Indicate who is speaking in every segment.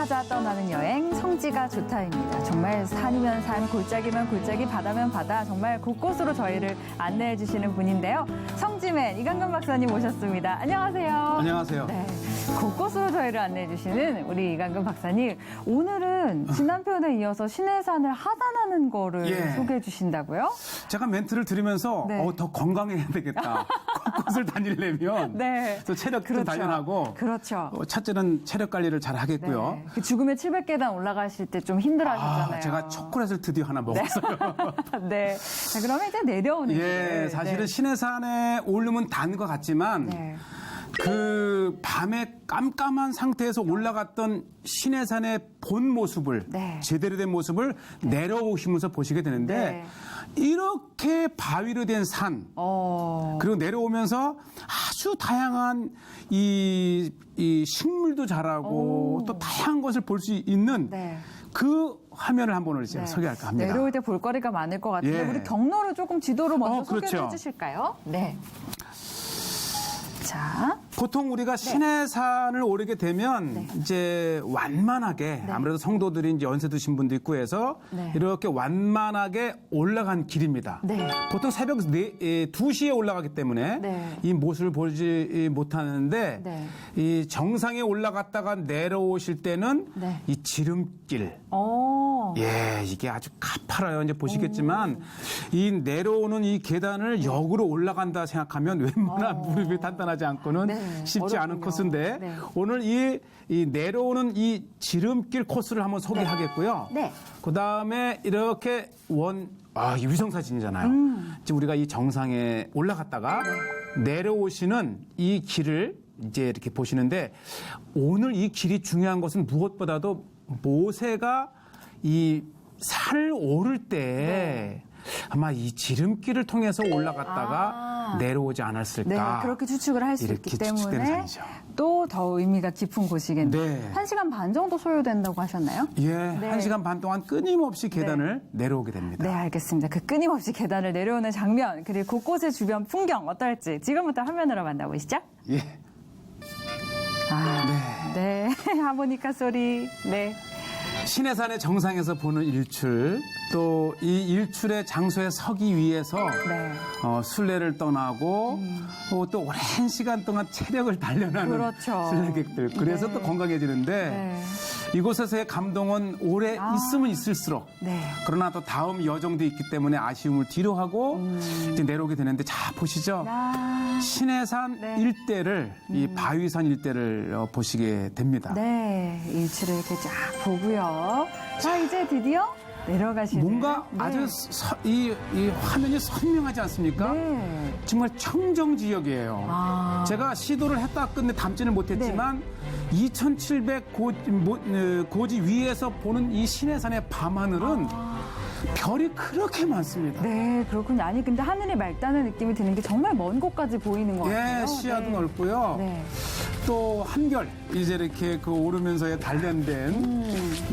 Speaker 1: 찾아 떠나는 여행 성지가 좋다입니다. 정말 산이면 산, 골짜기면 골짜기, 바다면 바다 정말 곳곳으로 저희를 안내해 주시는 분인데요. 성지맨 이강근 박사님 모셨습니다. 안녕하세요.
Speaker 2: 안녕하세요.
Speaker 1: 네, 곳곳으로 저희를 안내해 주시는 우리 이강근 박사님. 오늘은 지난 편에 이어서 신해산을 하산하는 거를 소개해 주신다고요?
Speaker 2: 제가 멘트를 들으면서
Speaker 1: 네.
Speaker 2: 더 건강해야 되겠다. 곳곳을 다니려면
Speaker 1: 네.
Speaker 2: 또 체력도
Speaker 1: 그렇죠.
Speaker 2: 단련하고
Speaker 1: 그렇죠.
Speaker 2: 첫째는 체력 관리를 잘 하겠고요.
Speaker 1: 네. 그 죽음의 700계단 올라가실 때 좀 힘들어 하셨잖아요.
Speaker 2: 제가 초콜릿을 드디어 하나 먹었어요.
Speaker 1: 네. 자, 그러면 이제 내려오는 길.
Speaker 2: 사실은
Speaker 1: 네.
Speaker 2: 신해산에 오르면 단 것 같지만
Speaker 1: 네.
Speaker 2: 그 밤에 깜깜한 상태에서 올라갔던 신해산의 본 모습을
Speaker 1: 네.
Speaker 2: 제대로 된 모습을 내려오시면서 보시게 되는데
Speaker 1: 네.
Speaker 2: 이렇게 바위로 된 산 그리고 내려오면서 아주 다양한 이 식물도 자라고 또 다양한 것을 볼 수 있는
Speaker 1: 네.
Speaker 2: 그 화면을 한번 오늘 제가
Speaker 1: 네.
Speaker 2: 소개할까 합니다.
Speaker 1: 내려올 때 볼거리가 많을 것 같은데
Speaker 2: 예.
Speaker 1: 우리 경로를 조금 지도로 먼저 소개를
Speaker 2: 그렇죠.
Speaker 1: 해주실까요? 네. 자,
Speaker 2: 보통 우리가 신해산을 오르게 되면
Speaker 1: 네.
Speaker 2: 이제 완만하게 아무래도 성도들이 이제 연세 드신 분도 있고 해서
Speaker 1: 네.
Speaker 2: 이렇게 완만하게 올라간 길입니다.
Speaker 1: 네.
Speaker 2: 보통 새벽 2시에 올라가기 때문에
Speaker 1: 네.
Speaker 2: 이 모습을 보지 못하는데
Speaker 1: 네.
Speaker 2: 이 정상에 올라갔다가 내려오실 때는
Speaker 1: 네.
Speaker 2: 이 지름길 이게 아주 가파라요. 이제 보시겠지만 이 내려오는 이 계단을 역으로 올라간다 생각하면 웬만한 무릎이 단단하지 않고는
Speaker 1: 네,
Speaker 2: 쉽지 않은
Speaker 1: 어렵군요.
Speaker 2: 코스인데
Speaker 1: 네.
Speaker 2: 오늘 이 내려오는 이 지름길 코스를 한번 소개하겠고요.
Speaker 1: 네.
Speaker 2: 그 다음에 이렇게 이 위성 사진이잖아요. 지금 우리가 이 정상에 올라갔다가 내려오시는 이 길을 이제 이렇게 보시는데 오늘 이 길이 중요한 것은 무엇보다도 모세가 이 산을 오를 때 아마 이 지름길을 통해서 올라갔다가 내려오지 않았을까.
Speaker 1: 네, 그렇게 추측을 할 수
Speaker 2: 이렇게
Speaker 1: 있기
Speaker 2: 추측되는
Speaker 1: 때문에
Speaker 2: 산이죠.
Speaker 1: 또 더 의미가 깊은 곳이겠네요.
Speaker 2: 네.
Speaker 1: 1시간 반 정도 소요된다고 하셨나요?
Speaker 2: 예,
Speaker 1: 네.
Speaker 2: 1시간 반 동안 끊임없이 계단을 내려오게 됩니다.
Speaker 1: 네, 알겠습니다. 그 끊임없이 계단을 내려오는 장면, 그리고 곳곳의 주변 풍경 어떨지 지금부터 화면으로 만나보시죠.
Speaker 2: 예.
Speaker 1: 네. 하모니카 소리. 네.
Speaker 2: 신해산의 정상에서 보는 일출, 또 이 일출의 장소에 서기 위해서
Speaker 1: 네.
Speaker 2: 순례를 떠나고 또 오랜 시간 동안 체력을 단련하는
Speaker 1: 그렇죠.
Speaker 2: 순례객들. 그래서
Speaker 1: 네.
Speaker 2: 또 건강해지는데
Speaker 1: 네.
Speaker 2: 이곳에서의 감동은 오래 있으면 있을수록
Speaker 1: 네.
Speaker 2: 그러나 또 다음 여정도 있기 때문에 아쉬움을 뒤로 하고 이제 내려오게 되는데 자 보시죠. 신해산
Speaker 1: 네.
Speaker 2: 일대를 이 바위산 일대를 보시게 됩니다.
Speaker 1: 네. 일출을 이렇게 쫙 보고요. 자, 이제 드디어 내려가시는.
Speaker 2: 뭔가
Speaker 1: 네.
Speaker 2: 아주 이 화면이 선명하지 않습니까?
Speaker 1: 네.
Speaker 2: 정말 청정 지역이에요. 제가 시도를 했다 끝내 담지는 못했지만 2,700 고지 위에서 보는 이 신해산의 밤하늘은 별이 그렇게 많습니다.
Speaker 1: 네, 그렇군요. 아니, 근데 하늘이 맑다는 느낌이 드는 게 정말 먼 곳까지 보이는 것 같아요.
Speaker 2: 예, 시야도
Speaker 1: 네.
Speaker 2: 넓고요.
Speaker 1: 네.
Speaker 2: 또 한결 이제 이렇게 그 오르면서의 단련된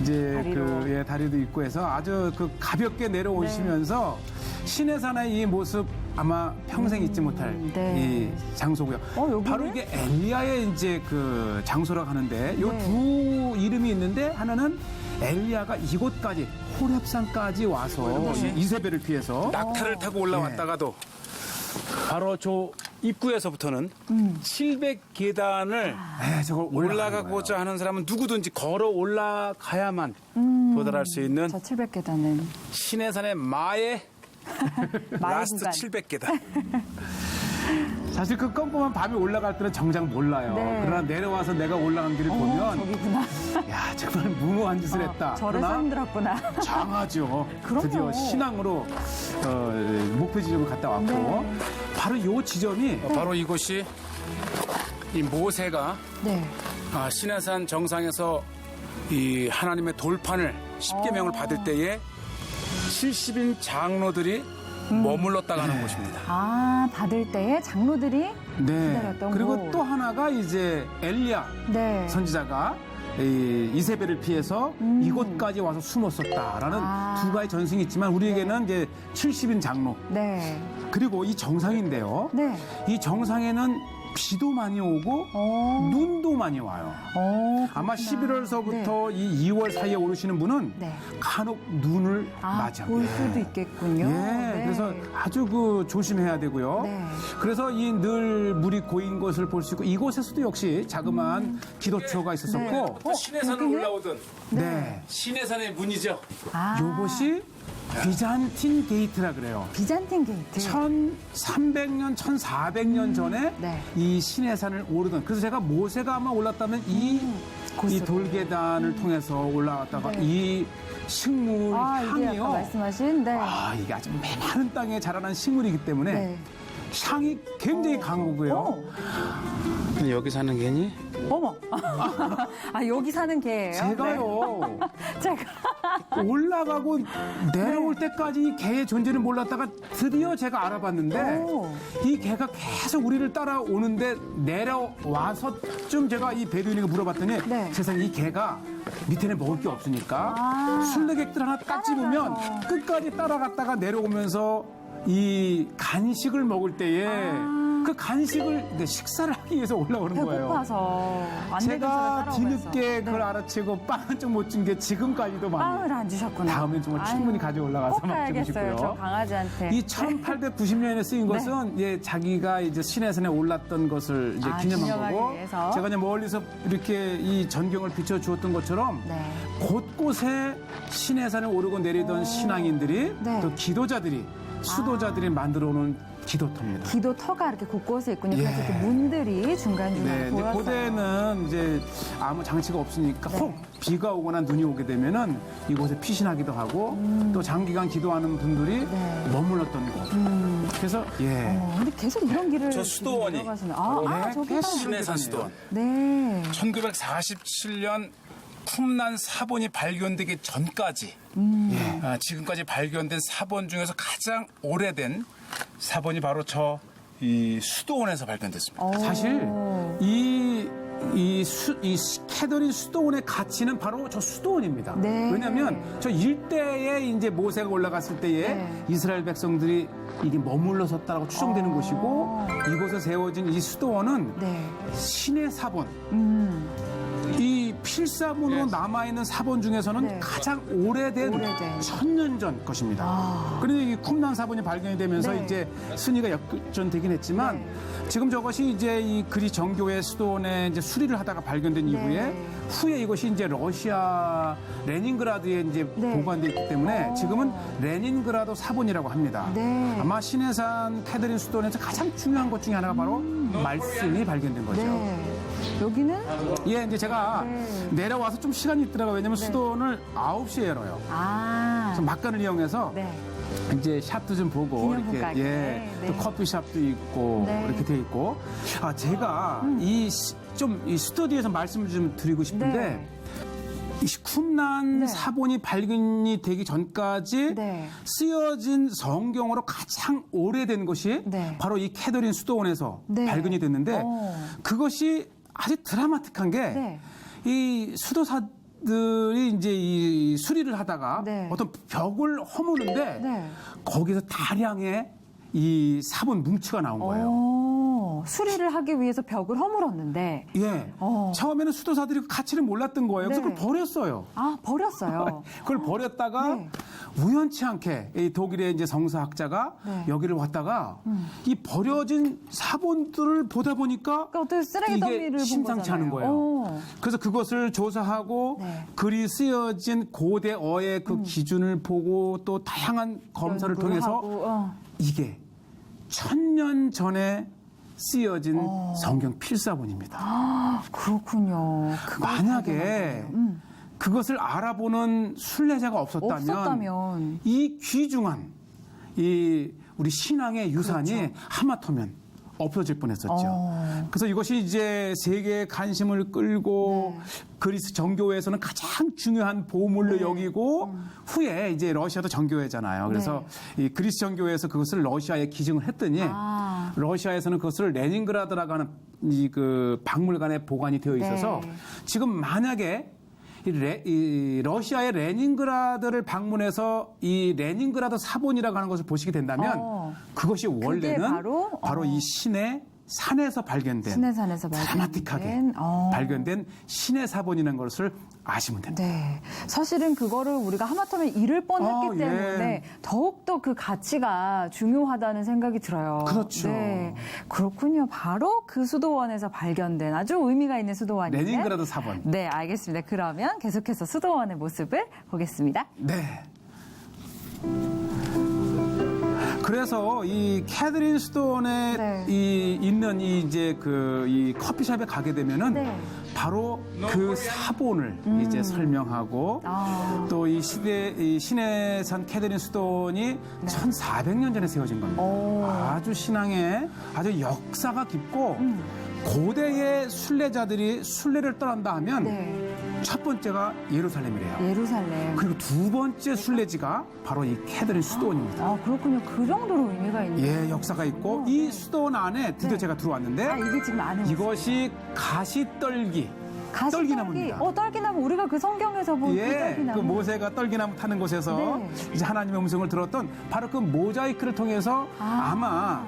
Speaker 2: 이제
Speaker 1: 다리로.
Speaker 2: 다리도 있고 해서 아주 그 가볍게 내려오시면서 신해산의 이 모습 아마 평생 잊지 못할
Speaker 1: 네.
Speaker 2: 이 장소고요.
Speaker 1: 여기는?
Speaker 2: 바로 이게 엘리야의 이제 그 장소라고 하는데 요 두 이름이 있는데 하나는 엘리야가 이곳까지 호렙산까지 와서 이세벨을 피해서 낙타를 타고 올라왔다가도 바로 저 입구에서부터는 700계단을 저걸 올라가고자 하는 사람은 누구든지 걸어 올라가야만 도달할 수 있는
Speaker 1: 저 700계단은
Speaker 2: 신해산의 마의 라스트
Speaker 1: 구간.
Speaker 2: 700계단. 사실 그 껌껌한 밤에 올라갈 때는 정작 몰라요.
Speaker 1: 네.
Speaker 2: 그러나 내려와서 내가 올라간 길을 보면
Speaker 1: 저기구나.
Speaker 2: 야 정말 무모한 짓을 했다.
Speaker 1: 저래서 힘들었구나.
Speaker 2: 장하죠.
Speaker 1: 그럼요.
Speaker 2: 드디어 신앙으로 목표 지점을 갔다 왔고
Speaker 1: 네.
Speaker 2: 바로 이 지점이 바로 이곳이 이 모세가
Speaker 1: 네.
Speaker 2: 신해산 정상에서 이 하나님의 돌판을 10계명을 받을 때에 70인 장로들이 머물렀다가 하는 곳입니다.
Speaker 1: 받을 때에 장로들이 기다렸던
Speaker 2: 그리고
Speaker 1: 곳.
Speaker 2: 또 하나가 이제 엘리야
Speaker 1: 네.
Speaker 2: 선지자가 이세벨을 피해서 이곳까지 와서 숨었었다라는 두 가지 전승이 있지만 우리에게는 이제 70인 장로
Speaker 1: 네.
Speaker 2: 그리고 이 정상인데요.
Speaker 1: 네.
Speaker 2: 이 정상에는 비도 많이 오고 눈도 많이 와요. 아마 11월서부터 이 2월 사이에 오르시는 분은
Speaker 1: 네.
Speaker 2: 간혹 눈을 맞이합니다.
Speaker 1: 볼 수도 있겠군요.
Speaker 2: 예,
Speaker 1: 네.
Speaker 2: 그래서 아주 그 조심해야 되고요.
Speaker 1: 네.
Speaker 2: 그래서 이 늘 물이 고인 것을 볼 수 있고 이곳에서도 역시 자그마한 기도처가 있었었고,
Speaker 1: 네.
Speaker 3: 신해산
Speaker 1: 여기는?
Speaker 3: 올라오던
Speaker 2: 네,
Speaker 3: 신해산의 문이죠.
Speaker 2: 요것이 비잔틴 게이트라 그래요.
Speaker 1: 비잔틴 게이트.
Speaker 2: 1300년, 1400년 전에
Speaker 1: 네.
Speaker 2: 이 신해산을 오르던, 그래서 제가 모세가 아마 올랐다면 이
Speaker 1: 곳으로.
Speaker 2: 돌계단을 통해서 올라갔다가
Speaker 1: 네.
Speaker 2: 이 식물
Speaker 1: 이게 아까
Speaker 2: 향이요.
Speaker 1: 말씀하신 네.
Speaker 2: 이게 아주 메마른 땅에 자라난 식물이기 때문에
Speaker 1: 네.
Speaker 2: 향이 굉장히 강하고요. 여기 사는 개니?
Speaker 1: 어머. 여기 사는 개예요?
Speaker 2: 제가요.
Speaker 1: 네. 제가
Speaker 2: 올라가고 내려올 때까지 이 개의 존재를 몰랐다가 드디어 제가 알아봤는데
Speaker 1: 오.
Speaker 2: 이 개가 계속 우리를 따라오는데 내려와서쯤 제가 이 배두인에게 물어봤더니
Speaker 1: 네.
Speaker 2: 세상에 이 개가 밑에는 먹을 게 없으니까 순례객들 하나 딱 집으면 끝까지 따라갔다가 내려오면서 이 간식을 먹을 때에 그 간식을 이제 식사를 하기 위해서 올라오는 거예요.
Speaker 1: 배고파서 안
Speaker 2: 제가
Speaker 1: 되겠어서
Speaker 2: 뒤늦게 그걸 알아채고 빵 한 점 못 준 게 지금까지도 많이.
Speaker 1: 빵을 안 주셨구나.
Speaker 2: 다음엔 정말 충분히 가져 올라가서
Speaker 1: 꼭
Speaker 2: 먹고
Speaker 1: 가야겠어요.
Speaker 2: 싶고요.
Speaker 1: 저 강아지한테.
Speaker 2: 이 1890년에 쓰인 것은 예, 자기가 이제 신해산에 올랐던 것을 이제 기념한
Speaker 1: 기념하기
Speaker 2: 거고,
Speaker 1: 위해서.
Speaker 2: 제가 이제 멀리서 이렇게 이 전경을 비춰 주었던 것처럼
Speaker 1: 네.
Speaker 2: 곳곳에 신해산을 오르고 내리던 신앙인들이
Speaker 1: 네.
Speaker 2: 또 기도자들이 수도자들이 만들어 놓은 기도터입니다.
Speaker 1: 기도 터가 이렇게 곳곳에 있군요.
Speaker 2: 예.
Speaker 1: 그래서 이렇게 문들이 중간중간
Speaker 2: 네, 이제
Speaker 1: 보였어요.
Speaker 2: 고대는 이제 아무 장치가 없으니까
Speaker 1: 네.
Speaker 2: 혹 비가 오거나 눈이 오게 되면은 이곳에 피신하기도 하고 또 장기간 기도하는 분들이
Speaker 1: 네.
Speaker 2: 머물렀던 곳. 그래서 예.
Speaker 1: 근데 계속 이런 길을
Speaker 3: 저 수도원이
Speaker 1: 내려가시네.
Speaker 2: 네,
Speaker 1: 저기
Speaker 2: 계속
Speaker 3: 신해산 수도원.
Speaker 1: 네.
Speaker 3: 1947년 쿰난 사본이 발견되기 전까지 지금까지 발견된 사본 중에서 가장 오래된 사본이 바로 저 이 수도원에서 발견됐습니다.
Speaker 2: 사실 이 캐더린 수도원의 가치는 바로 저 수도원입니다.
Speaker 1: 네.
Speaker 2: 왜냐하면 저 일대에 이제 모세가 올라갔을 때에
Speaker 1: 네.
Speaker 2: 이스라엘 백성들이 이게 머물러섰다라고 추정되는 곳이고 이곳에 세워진 이 수도원은
Speaker 1: 네.
Speaker 2: 신의 사본. 이 필사본으로 남아있는 사본 중에서는
Speaker 1: 네.
Speaker 2: 가장 오래된 1000년 전 것입니다. 그런데 이 쿰난 사본이 발견이 되면서
Speaker 1: 네.
Speaker 2: 이제 순위가 역전되긴 했지만 지금 저것이 이제 이 그리스 정교회 수도원에 이제 수리를 하다가 발견된 이후에 후에 이것이 이제 러시아 레닌그라드에 이제
Speaker 1: 네.
Speaker 2: 보관돼 있기 때문에 지금은 레닌그라드 사본이라고 합니다.
Speaker 1: 네.
Speaker 2: 아마 신해산 캐더린 수도원에서 가장 중요한 것 중에 하나가 바로 말씀이 발견된 거죠.
Speaker 1: 네. 여기는
Speaker 2: 예, 이제 제가 내려와서 좀 시간이 있더라고요. 왜냐면 수도원을 9시에 열어요. 그래서 막간을 이용해서
Speaker 1: 네.
Speaker 2: 이제 샵도 좀 보고
Speaker 1: 기념품
Speaker 2: 이렇게
Speaker 1: 가게.
Speaker 2: 예,
Speaker 1: 네.
Speaker 2: 또 커피숍도 있고
Speaker 1: 네.
Speaker 2: 이렇게 돼 있고 제가 이 스튜디오에서 말씀을 좀 드리고 싶은데
Speaker 1: 네.
Speaker 2: 이 쿰난
Speaker 1: 네.
Speaker 2: 사본이 발견이 되기 전까지
Speaker 1: 네.
Speaker 2: 쓰여진 성경으로 가장 오래된 것이
Speaker 1: 네.
Speaker 2: 바로 이 캐더린 수도원에서
Speaker 1: 네.
Speaker 2: 발견이 됐는데 그것이 아주 드라마틱한 게 이 수도사들이 이제 이 수리를 하다가
Speaker 1: 네.
Speaker 2: 어떤 벽을 허무는데
Speaker 1: 네.
Speaker 2: 거기서 다량의 이 사본 뭉치가 나온 거예요.
Speaker 1: 수리를 하기 위해서 벽을 허물었는데
Speaker 2: 예. 처음에는 수도사들이 그 가치를 몰랐던 거예요. 그래서
Speaker 1: 네.
Speaker 2: 그걸 버렸어요.
Speaker 1: 버렸어요.
Speaker 2: 그걸 버렸다가
Speaker 1: 네.
Speaker 2: 우연치 않게 이 독일의 이제 성서학자가
Speaker 1: 네.
Speaker 2: 여기를 왔다가 이 버려진 사본들을 보다 보니까
Speaker 1: 그러니까 어떻게 쓰레기
Speaker 2: 이게
Speaker 1: 더미를 본
Speaker 2: 심상치 않은
Speaker 1: 거잖아요.
Speaker 2: 거예요. 그래서 그것을 조사하고
Speaker 1: 네.
Speaker 2: 글이 쓰여진 고대어의 그 기준을 보고 또 다양한 검사를
Speaker 1: 연구를
Speaker 2: 통해서
Speaker 1: 하고,
Speaker 2: 이게 1000년 전에 쓰여진 성경 필사본입니다.
Speaker 1: 그렇군요.
Speaker 2: 만약에 그것을 알아보는 순례자가
Speaker 1: 없었다면.
Speaker 2: 이 귀중한 이 우리 신앙의 유산이
Speaker 1: 그렇죠.
Speaker 2: 하마터면 없어질 뻔했었죠. 그래서 이것이 이제 세계의 관심을 끌고 그리스 정교회에서는 가장 중요한 보물로 여기고 후에 이제 러시아도 정교회잖아요. 그래서 이 그리스 정교회에서 그것을 러시아에 기증을 했더니 러시아에서는 그것을 레닌그라드라고 하는 이 그 박물관에 보관이 되어 있어서 지금 만약에 이 러시아의 레닌그라드를 방문해서 이 레닌그라드 사본이라고 하는 것을 보시게 된다면 그것이 원래는
Speaker 1: 바로
Speaker 2: 이 신의 산에서 발견된
Speaker 1: 신해산에서
Speaker 2: 드라마틱하게 발견된 신의 사본이라는 것을 아시면 됩니다.
Speaker 1: 네. 사실은 그거를 우리가 하마터면 잃을 뻔했기
Speaker 2: 예.
Speaker 1: 때문에 더욱더 그 가치가 중요하다는 생각이 들어요.
Speaker 2: 그렇죠.
Speaker 1: 네. 그렇군요. 바로 그 수도원에서 발견된 아주 의미가 있는 수도원인데.
Speaker 2: 레닌그라드 사본.
Speaker 1: 네, 알겠습니다. 그러면 계속해서 수도원의 모습을 보겠습니다.
Speaker 2: 네. 그래서 이 캐드린 수도원에
Speaker 1: 네.
Speaker 2: 있는 이 커피숍에 가게 되면은
Speaker 1: 네.
Speaker 2: 바로 그 사본을 이제 설명하고 또 이 신해산 캐드린 수도원이 1400년 전에 세워진 겁니다. 아주 신앙에 아주 역사가 깊고 고대의 순례자들이 순례를 떠난다 하면
Speaker 1: 네.
Speaker 2: 첫 번째가 예루살렘이래요.
Speaker 1: 예루살렘.
Speaker 2: 그리고 두 번째 순례지가 바로 이 캐드린 수도원입니다.
Speaker 1: 아, 그렇군요. 그 정도로 의미가 있는.
Speaker 2: 예, 역사가 있고 이 수도원 안에 드디어
Speaker 1: 네.
Speaker 2: 제가 들어왔는데
Speaker 1: 아, 이게 지금 안에
Speaker 2: 이것이 가시떨기. 떨기나무입니다.
Speaker 1: 떨기나무. 우리가 그 성경에서 본 그
Speaker 2: 예,
Speaker 1: 떨기나무.
Speaker 2: 그 모세가 떨기나무 타는 곳에서
Speaker 1: 네.
Speaker 2: 이제 하나님의 음성을 들었던 바로 그 모자이크를 통해서 아마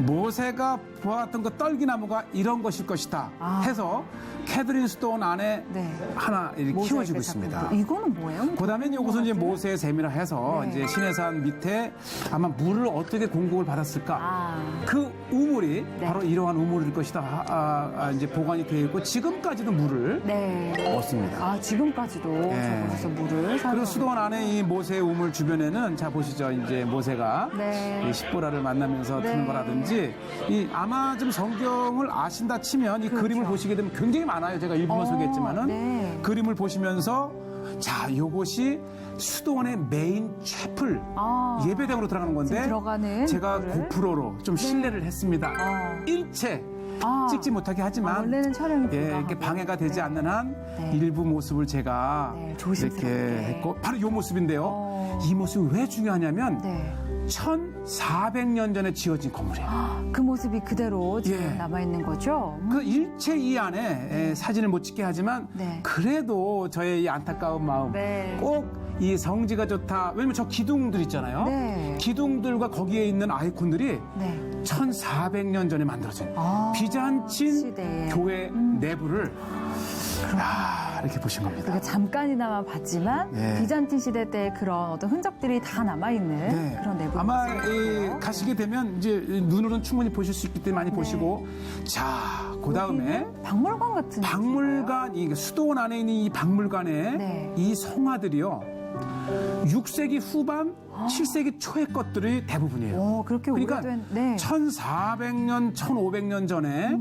Speaker 2: 모세가 보았던 그 떨기나무가 이런 것일 것이다 해서 캐드린 스톤 안에
Speaker 1: 네.
Speaker 2: 하나 이렇게
Speaker 1: 모자이크
Speaker 2: 키워지고
Speaker 1: 작품.
Speaker 2: 있습니다.
Speaker 1: 이거는 뭐예요?
Speaker 2: 그다음에 이것은 이제 모세의 셈이라 해서
Speaker 1: 네.
Speaker 2: 이제 시내산 밑에 아마 물을 어떻게 공급을 받았을까? 그 우물이
Speaker 1: 네.
Speaker 2: 바로 이러한 우물일 것이다. 이제 보관이 되어 있고 지금까지도 물을
Speaker 1: 네.
Speaker 2: 얻습니다.
Speaker 1: 아, 지금까지도
Speaker 2: 예.
Speaker 1: 저곳에서 물을
Speaker 2: 그리고
Speaker 1: 사용하고
Speaker 2: 수도원 안에 이 모세의 우물 주변에는 자 보시죠. 이제 모세가
Speaker 1: 네.
Speaker 2: 이 십보라를 만나면서
Speaker 1: 네.
Speaker 2: 드는 거라든지 이 아마 좀 성경을 아신다 치면 이
Speaker 1: 그렇죠.
Speaker 2: 그림을 보시게 되면 굉장히 많아요. 제가 일부만 소개했지만은
Speaker 1: 네.
Speaker 2: 그림을 보시면서 자 요것이 수도원의 메인 채플 예배당으로 들어가는 건데
Speaker 1: 지금 들어가는
Speaker 2: 제가
Speaker 1: 거를.
Speaker 2: 고프로로 좀 신뢰를 했습니다. 일체 찍지 못하게 하지만
Speaker 1: 원래는 촬영이
Speaker 2: 예,
Speaker 1: 불가하고.
Speaker 2: 이렇게 방해가 되지
Speaker 1: 네.
Speaker 2: 않는 한
Speaker 1: 네.
Speaker 2: 일부 모습을 제가
Speaker 1: 네,
Speaker 2: 이렇게
Speaker 1: 조심스럽게.
Speaker 2: 했고 바로 이 모습인데요. 이 모습이 왜 중요하냐면
Speaker 1: 네.
Speaker 2: 1400년 전에 지어진 건물이에요.
Speaker 1: 그 모습이 그대로 지금
Speaker 2: 예.
Speaker 1: 남아있는 거죠?
Speaker 2: 그 일체 이 안에 사진을 못 찍게 하지만
Speaker 1: 네.
Speaker 2: 그래도 저의 이 안타까운 마음
Speaker 1: 네.
Speaker 2: 꼭 이 성지가 좋다. 왜냐면 저 기둥들 있잖아요.
Speaker 1: 네.
Speaker 2: 기둥들과 거기에 있는 아이콘들이
Speaker 1: 네.
Speaker 2: 1400년 전에 만들어진 비잔틴
Speaker 1: 시대에.
Speaker 2: 교회 내부를 이렇게 보신 겁니다.
Speaker 1: 그게 잠깐이나마 봤지만
Speaker 2: 예.
Speaker 1: 비잔틴 시대 때 그런 어떤 흔적들이 다 남아있는
Speaker 2: 네.
Speaker 1: 그런 내부.
Speaker 2: 아마 가시게 되면 이제 눈으로는 충분히 보실 수 있기 때문에 많이 보시고 자, 그 다음에
Speaker 1: 박물관 같은
Speaker 2: 박물관, 이 수도원 안에 있는 이 박물관에
Speaker 1: 네.
Speaker 2: 이 성화들이요. 6세기 후반, 7세기 초의 것들이 대부분이에요.
Speaker 1: 오, 그렇게
Speaker 2: 그러니까
Speaker 1: 오래된. 네.
Speaker 2: 1400년, 1500년 전에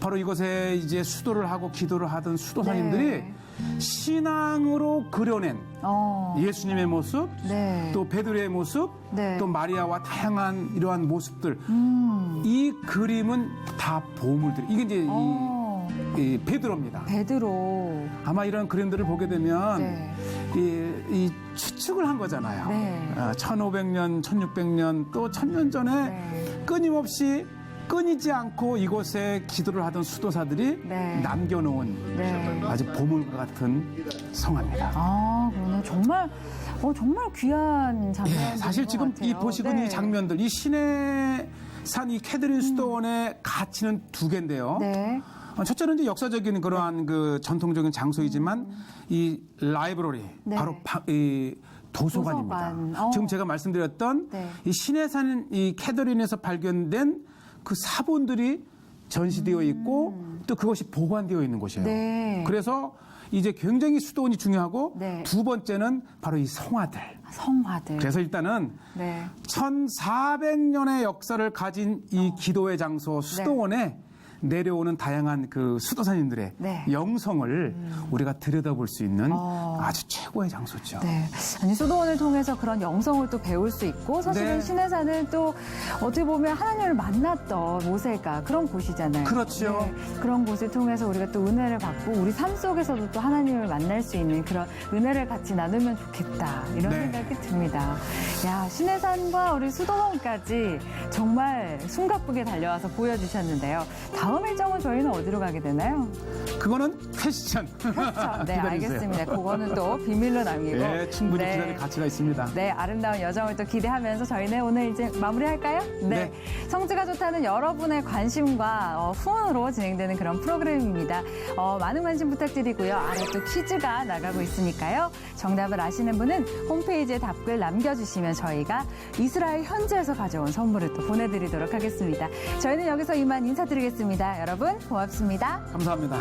Speaker 2: 바로 이곳에 이제 수도를 하고 기도를 하던 수도사님들이
Speaker 1: 네.
Speaker 2: 신앙으로 그려낸 예수님의 모습,
Speaker 1: 네.
Speaker 2: 또 베드로의 모습,
Speaker 1: 네.
Speaker 2: 또 마리아와 다양한 이러한 모습들. 이 그림은 다 보물들. 이게 이제 이 베드로입니다.
Speaker 1: 베드로.
Speaker 2: 아마 이런 그림들을 보게 되면
Speaker 1: 네.
Speaker 2: 이 추측을 한 거잖아요.
Speaker 1: 네.
Speaker 2: 1500년, 1600년, 또 1000년 전에
Speaker 1: 네.
Speaker 2: 끊임없이 끊이지 않고 이곳에 기도를 하던 수도사들이
Speaker 1: 네.
Speaker 2: 남겨놓은
Speaker 1: 네.
Speaker 2: 아주 보물과 같은 성화입니다.
Speaker 1: 그러네. 정말 귀한 장면.
Speaker 2: 예, 사실 지금 이 보시는
Speaker 1: 네.
Speaker 2: 이 장면들, 이 시내산 이 캐드린 수도원의 가치는 두 개인데요.
Speaker 1: 네.
Speaker 2: 첫째는 이제 역사적인 그러한 그 전통적인 장소이지만 이 라이브러리
Speaker 1: 네.
Speaker 2: 바로 이 도서관입니다.
Speaker 1: 도서관.
Speaker 2: 지금 제가 말씀드렸던
Speaker 1: 네.
Speaker 2: 이 시내산 이 캐더린에서 발견된 그 사본들이 전시되어 있고 또 그것이 보관되어 있는 곳이에요.
Speaker 1: 네.
Speaker 2: 그래서 이제 굉장히 수도원이 중요하고
Speaker 1: 네.
Speaker 2: 두 번째는 바로 이 성화들.
Speaker 1: 성화들.
Speaker 2: 그래서 일단은
Speaker 1: 네.
Speaker 2: 1400년의 역사를 가진 이 기도의 장소 수도원에 내려오는 다양한 그 수도사님들의
Speaker 1: 네.
Speaker 2: 영성을 우리가 들여다볼 수 있는 아주 최고의 장소죠.
Speaker 1: 네. 아니, 수도원을 통해서 그런 영성을 또 배울 수 있고, 사실은
Speaker 2: 네.
Speaker 1: 시내산은 또 어떻게 보면 하나님을 만났던 모세가 그런 곳이잖아요.
Speaker 2: 그렇죠.
Speaker 1: 네. 그런 곳을 통해서 우리가 또 은혜를 받고, 우리 삶 속에서도 또 하나님을 만날 수 있는 그런 은혜를 같이 나누면 좋겠다. 이런
Speaker 2: 네.
Speaker 1: 생각이 듭니다. 야, 시내산과 우리 수도원까지 정말 숨가쁘게 달려와서 보여주셨는데요. 다음 일정은 저희는 어디로 가게 되나요?
Speaker 2: 그거는 퀘스천.
Speaker 1: 그렇죠. 네,
Speaker 2: 기다리세요.
Speaker 1: 알겠습니다. 그거는 또 비밀로 남기고.
Speaker 2: 네, 충분히
Speaker 1: 네.
Speaker 2: 기다릴 가치가 있습니다.
Speaker 1: 네, 아름다운 여정을 또 기대하면서 저희는 오늘 이제 마무리할까요?
Speaker 2: 네.
Speaker 1: 성지가 좋다는 여러분의 관심과 후원으로 진행되는 그런 프로그램입니다. 많은 관심 부탁드리고요. 아래 또 퀴즈가 나가고 있으니까요. 정답을 아시는 분은 홈페이지에 답글 남겨주시면 저희가 이스라엘 현지에서 가져온 선물을 또 보내드리도록 하겠습니다. 저희는 여기서 이만 인사드리겠습니다. 여러분 고맙습니다.
Speaker 2: 감사합니다.